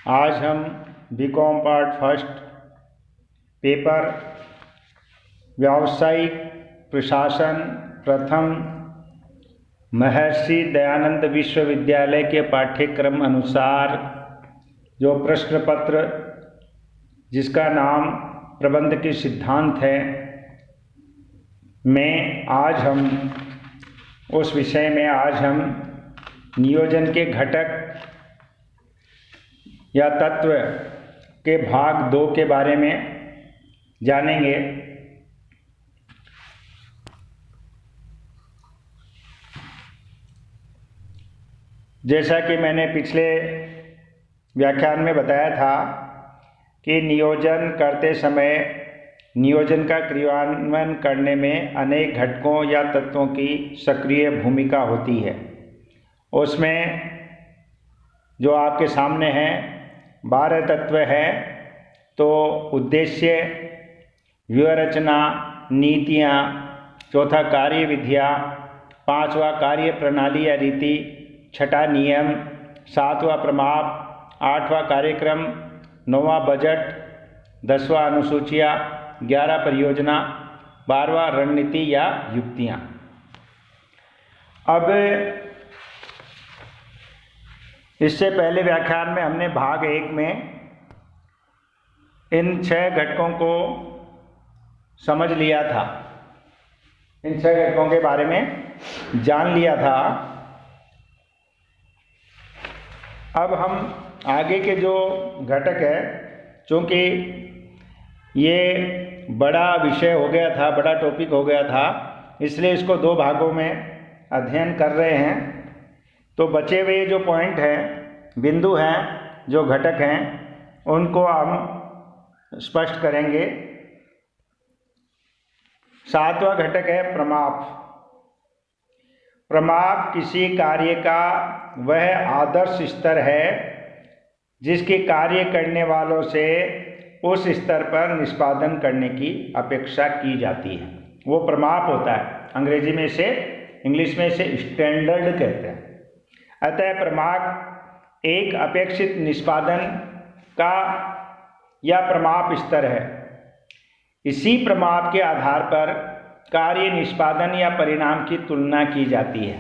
आज हम BCom part first paper व्यावसायिक प्रशासन प्रथम महर्षि दयानंद विश्वविद्यालय के पाठ्यक्रम अनुसार जो प्रश्न पत्र जिसका नाम प्रबंध के सिद्धांत है उस विषय में आज हम नियोजन के घटक या तत्व के भाग 2 के बारे में जानेंगे। जैसा कि मैंने पिछले व्याख्यान में बताया था कि नियोजन करते समय नियोजन का क्रियान्वयन करने में अनेक घटकों या तत्वों की सक्रिय भूमिका होती है। उसमें जो आपके सामने है 12 तत्व है, तो उद्देश्य, व्यूहरचना, नीतियाँ, चौथा कार्य विधियाँ, 5वां कार्य प्रणाली या रीति, 6ठा नियम, 7वां प्रमाप, 8वां कार्यक्रम, 9वां बजट, 10वां अनुसूचियाँ, 11 परियोजना, 12वां रणनीति या युक्तियाँ। अब इससे पहले व्याख्यान में हमने भाग 1 में इन 6 घटकों को समझ लिया था, इन 6 घटकों के बारे में जान लिया था। अब हम आगे के जो घटक है, चूँकि ये बड़ा विषय हो गया था, बड़ा टॉपिक हो गया था, इसलिए इसको 2 भागों में अध्ययन कर रहे हैं। तो बचे हुए जो पॉइंट हैं, बिंदु हैं, जो घटक हैं, उनको हम स्पष्ट करेंगे। 7वां घटक है प्रमाप। प्रमाप किसी कार्य का वह आदर्श स्तर है जिसके कार्य करने वालों से उस स्तर पर निष्पादन करने की अपेक्षा की जाती है, वो प्रमाप होता है। इंग्लिश में इसे स्टैंडर्ड कहते हैं। अतः प्रमाप एक अपेक्षित निष्पादन का या प्रमाप स्तर है। इसी प्रमाप के आधार पर कार्य निष्पादन या परिणाम की तुलना की जाती है।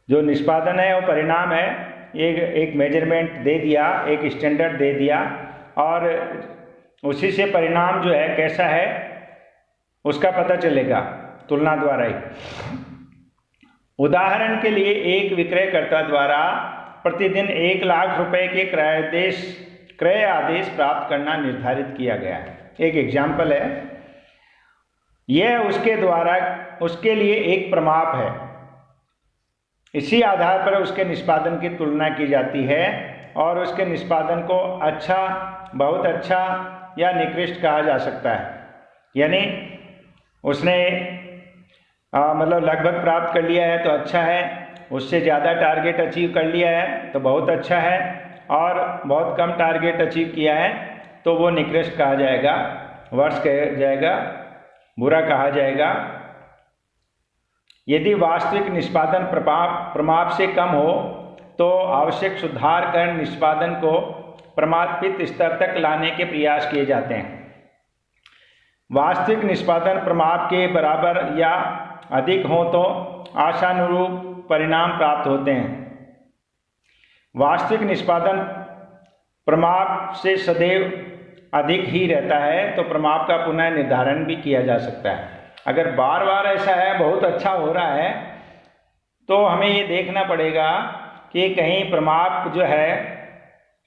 जो निष्पादन है वो परिणाम है, एक मेजरमेंट दे दिया, एक स्टैंडर्ड दे दिया, और उसी से परिणाम जो है कैसा है उसका पता चलेगा तुलना द्वारा ही। उदाहरण के लिए एक विक्रयकर्ता द्वारा प्रतिदिन 1 लाख रुपए के क्रय आदेश प्राप्त करना निर्धारित किया गया है। एक एग्जाम्पल है, यह उसके लिए एक प्रमाप है। इसी आधार पर उसके निष्पादन की तुलना की जाती है और उसके निष्पादन को अच्छा, बहुत अच्छा या निकृष्ट कहा जा सकता है। यानी उसने मतलब लगभग प्राप्त कर लिया है तो अच्छा है, उससे ज़्यादा टारगेट अचीव कर लिया है तो बहुत अच्छा है, और बहुत कम टारगेट अचीव किया है तो वो निकृष्ट कहा जाएगा, वर्ष कहा जाएगा, बुरा कहा जाएगा। यदि वास्तविक निष्पादन प्रमाप से कम हो तो आवश्यक सुधार कर निष्पादन को प्रमापित स्तर तक लाने के प्रयास किए जाते हैं। वास्तविक निष्पादन प्रमाप के बराबर या अधिक हो तो आशानुरूप परिणाम प्राप्त होते हैं। वास्तविक निष्पादन प्रमाप से सदैव अधिक ही रहता है तो प्रमाप का पुनः निर्धारण भी किया जा सकता है। अगर बार बार ऐसा है, बहुत अच्छा हो रहा है, तो हमें ये देखना पड़ेगा कि कहीं प्रमाप जो है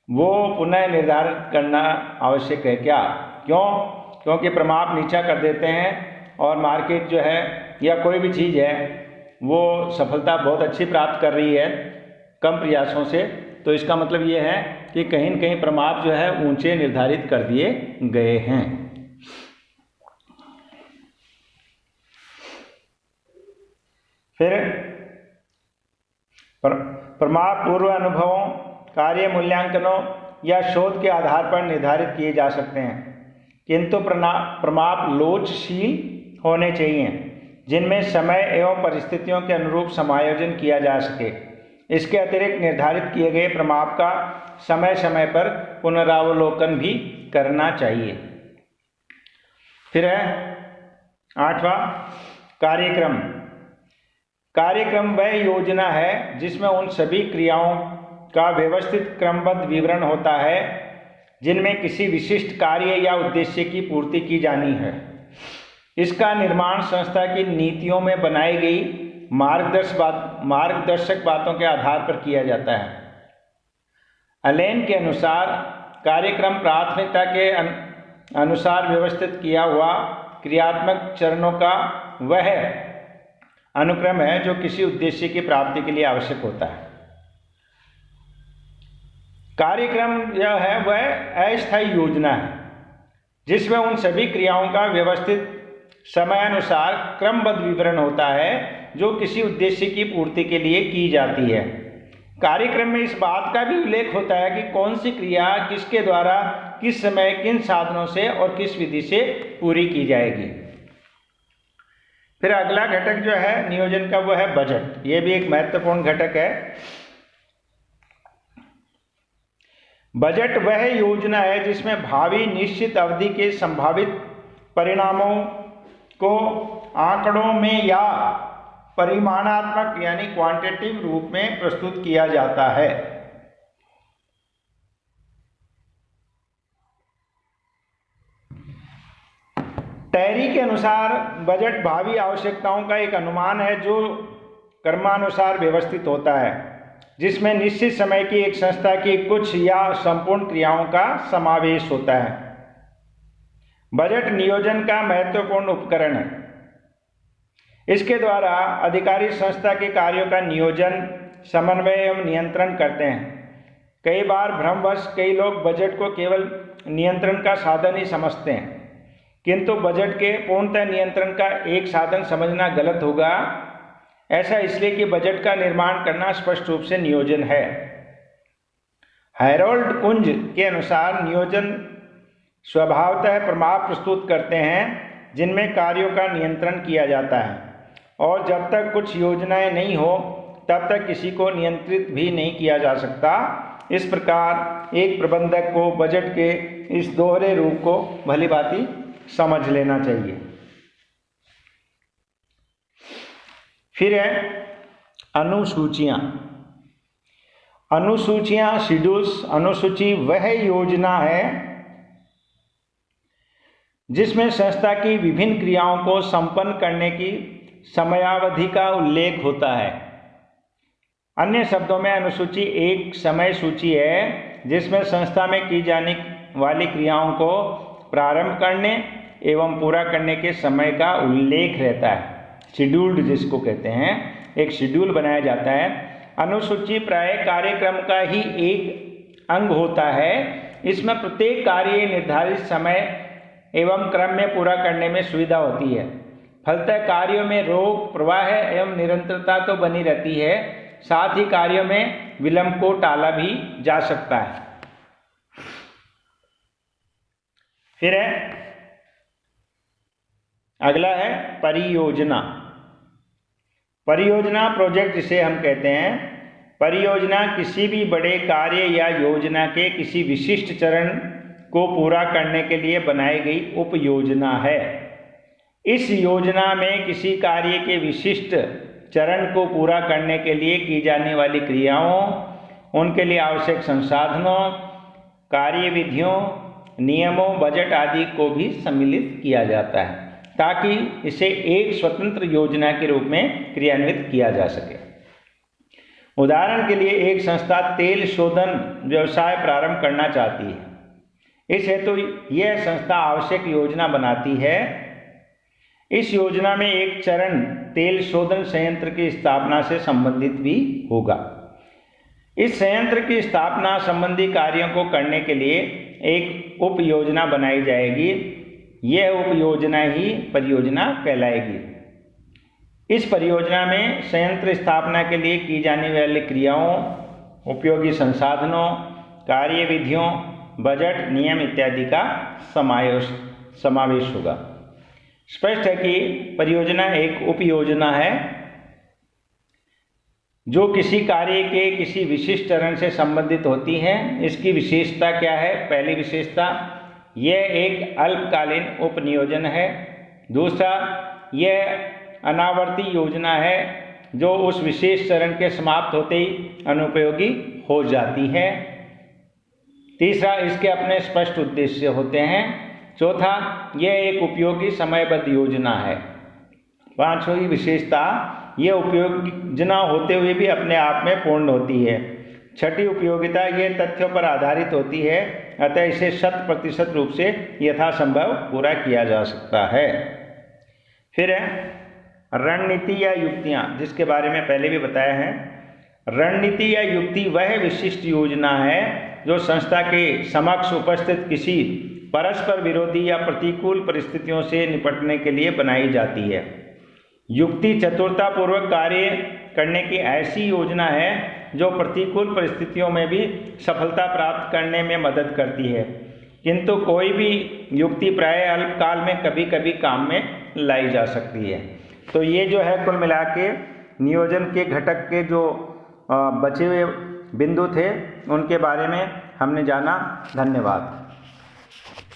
वो पुनः निर्धारित करना आवश्यक है क्या। क्योंकि प्रमाप नीचा कर देते हैं और मार्केट जो है या कोई भी चीज़ है वो सफलता बहुत अच्छी प्राप्त कर रही है कम प्रयासों से, तो इसका मतलब ये है कि कहीं न कहीं प्रमाप जो है ऊंचे निर्धारित कर दिए गए हैं। फिर प्रमाप पूर्व अनुभवों, कार्य मूल्यांकनों या शोध के आधार पर निर्धारित किए जा सकते हैं, किंतु प्रमाप लोचशील होने चाहिए जिनमें समय एवं परिस्थितियों के अनुरूप समायोजन किया जा सके। इसके अतिरिक्त निर्धारित किए गए प्रमाप का समय समय पर पुनरावलोकन भी करना चाहिए। फिर है 8वां कार्यक्रम। कार्यक्रम वह योजना है जिसमें उन सभी क्रियाओं का व्यवस्थित क्रमबद्ध विवरण होता है जिनमें किसी विशिष्ट कार्य या उद्देश्य की पूर्ति की जानी है। इसका निर्माण संस्था की नीतियों में बनाई गई मार्गदर्शक बातों के आधार पर किया जाता है। अलेन के अनुसार कार्यक्रम प्राथमिकता के अनुसार व्यवस्थित किया हुआ क्रियात्मक चरणों का वह अनुक्रम है जो किसी उद्देश्य की प्राप्ति के लिए आवश्यक होता है। कार्यक्रम यह है वह अस्थायी योजना है जिसमें उन सभी क्रियाओं का व्यवस्थित समयानुसार क्रमबद्ध विवरण होता है जो किसी उद्देश्य की पूर्ति के लिए की जाती है। कार्यक्रम में इस बात का भी उल्लेख होता है कि कौन सी क्रिया किसके द्वारा किस समय किन साधनों से और किस विधि से पूरी की जाएगी। फिर अगला घटक जो है नियोजन का वो है बजट। ये भी एक महत्वपूर्ण घटक है। बजट वह योजना है जिसमें भावी निश्चित अवधि के संभावित परिणामों को आंकड़ों में या परिमाणात्मक यानी क्वांटिटेटिव रूप में प्रस्तुत किया जाता है। टैरी के अनुसार बजट भावी आवश्यकताओं का एक अनुमान है जो क्रमानुसार व्यवस्थित होता है जिसमें निश्चित समय की एक संस्था की कुछ या संपूर्ण क्रियाओं का समावेश होता है। बजट नियोजन का महत्वपूर्ण उपकरण है। इसके द्वारा अधिकारी संस्था के कार्यों का नियोजन, समन्वय एवं नियंत्रण करते हैं। कई बार भ्रमवश कई लोग बजट को केवल नियंत्रण का साधन ही समझते हैं, किंतु बजट के पूर्णतः नियंत्रण का एक साधन समझना गलत होगा। ऐसा इसलिए कि बजट का निर्माण करना स्पष्ट रूप से नियोजन है। हैरोल्ड कुंज के अनुसार नियोजन स्वभावतः प्रमाप प्रस्तुत करते हैं जिनमें कार्यों का नियंत्रण किया जाता है, और जब तक कुछ योजनाएं नहीं हो तब तक किसी को नियंत्रित भी नहीं किया जा सकता। इस प्रकार एक प्रबंधक को बजट के इस दोहरे रूप को भलीभांति समझ लेना चाहिए। फिर है अनुसूचियां। अनुसूचियां शेड्यूल्स। अनुसूची वह योजना है जिसमें संस्था की विभिन्न क्रियाओं को संपन्न करने की समयावधि का उल्लेख होता है। अन्य शब्दों में अनुसूची एक समय सूची है जिसमें संस्था में की जाने वाली क्रियाओं को प्रारंभ करने एवं पूरा करने के समय का उल्लेख रहता है। शेड्यूल्ड जिसको कहते हैं, एक शेड्यूल बनाया जाता है। अनुसूची प्राय कार्यक्रम का ही एक अंग होता है। इसमें प्रत्येक कार्य निर्धारित समय एवं क्रम में पूरा करने में सुविधा होती है। फलतः कार्यों में रोक, प्रवाह एवं निरंतरता तो बनी रहती है, साथ ही कार्यों में विलंब को टाला भी जा सकता है। फिर है अगला है परियोजना। परियोजना प्रोजेक्ट जिसे हम कहते हैं। परियोजना किसी भी बड़े कार्य या योजना के किसी विशिष्ट चरण को पूरा करने के लिए बनाई गई उप योजना है। इस योजना में किसी कार्य के विशिष्ट चरण को पूरा करने के लिए की जाने वाली क्रियाओं, उनके लिए आवश्यक संसाधनों, कार्यविधियों, नियमों, बजट आदि को भी सम्मिलित किया जाता है ताकि इसे एक स्वतंत्र योजना के रूप में क्रियान्वित किया जा सके। उदाहरण के लिए एक संस्था तेल शोधन व्यवसाय प्रारंभ करना चाहती है। इस हेतु यह संस्था आवश्यक योजना बनाती है। इस योजना में एक चरण तेल शोधन संयंत्र की स्थापना से संबंधित भी होगा। इस संयंत्र की स्थापना संबंधी कार्यों को करने के लिए एक उप योजना बनाई जाएगी। यह उप योजना ही परियोजना कहलाएगी। इस परियोजना में संयंत्र स्थापना के लिए की जाने वाली क्रियाओं, उपयोगी संसाधनों, कार्यविधियों, बजट, नियम इत्यादि का समावेश होगा। स्पष्ट है कि परियोजना एक उप योजना है। जो किसी कार्य के किसी विशिष्ट चरण से संबंधित होती हैं। इसकी विशेषता क्या है? पहली विशेषता, यह एक अल्पकालीन उपनियोजन है। दूसरा, यह अनावर्ती योजना है जो उस विशेष चरण के समाप्त होते ही अनुपयोगी हो जाती है। तीसरा, इसके अपने स्पष्ट उद्देश्य होते हैं। चौथा, यह एक उपयोगी समयबद्ध योजना है। पांचवी विशेषता, यह उपयोजना होते हुए भी अपने आप में पूर्ण होती है। छठी उपयोगिता, यह तथ्यों पर आधारित होती है, अतः इसे 100% रूप से यथासंभव पूरा किया जा सकता है। फिर है रणनीति या युक्तियाँ, जिसके बारे में पहले भी बताया है। रणनीति या युक्ति वह विशिष्ट योजना है जो संस्था के समक्ष उपस्थित किसी परस्पर विरोधी या प्रतिकूल परिस्थितियों से निपटने के लिए बनाई जाती है। युक्ति चतुरतापूर्वक कार्य करने की ऐसी योजना है जो प्रतिकूल परिस्थितियों में भी सफलता प्राप्त करने में मदद करती है, किंतु कोई भी युक्ति प्रायः अल्पकाल में कभी कभी काम में लाई जा सकती है। तो ये जो है कुल मिला के नियोजन के घटक के जो बचे हुए बिंदु थे उनके बारे में हमने जाना। धन्यवाद।